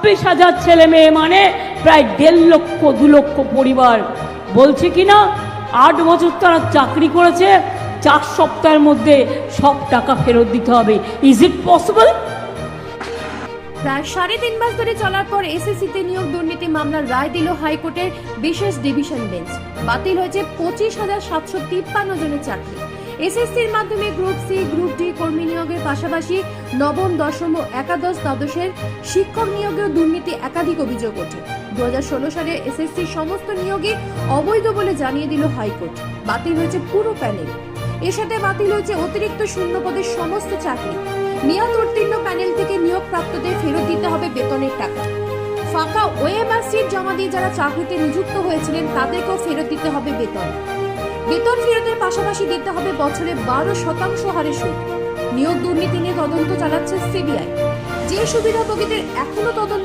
26,000 ছেলে মেয়ে মানে প্রায় 1.5 লক্ষ 2 লক্ষ পরিবার। বলছে কিনা 8 বছর তারা চাকরি করেছে, 4 সপ্তাহের মধ্যে সব টাকা ফেরত দিতে হবে। Is it possible? প্রায় 3.5 মাস ধরে চলার পর এসএসসিতে নিয়োগ দুর্নীতি মামলার রায় দিল হাইকোর্টের বিশেষ ডিভিশন বেঞ্চ। বাতিল হয়েছে 25,753 জনের চাকরি। এসএসসির মাধ্যমে গ্রুপ সি, গ্রুপ ডি কর্মী নিয়োগের পাশাপাশি নবম, দশম ও একাদশ দ্বাদশের শিক্ষক নিয়োগেও দুর্নীতি একাধিক অভিযোগ ওঠে। 2016 সালে এসএসসির সমস্ত নিয়োগই অবৈধ বলে জানিয়ে দিল হাইকোর্ট। বাতিল হয়েছে পুরো প্যানেল। এর সাথে বাতিল হয়েছে অতিরিক্ত শূন্য পদের সমস্ত চাকরি। নিয়োগ উত্তীর্ণ প্যানেল থেকে নিয়োগ প্রাপ্তদের ফেরত দিতে হবে বেতনের টাকা। ফাঁকা ওএমআর সিট জমা দিয়ে যারা চাকরিতে নিযুক্ত হয়েছিলেন তাদেরকেও ফেরত দিতে হবে বেতন। বেতন ফেরতের পাশাপাশি দিতে হবে বছরে 12% হারে সুদ। নিয়োগ দুর্নীতি নিয়ে তদন্ত চালাচ্ছে সিবিআই। যে সুবিধাভোগীদের এখনো তদন্ত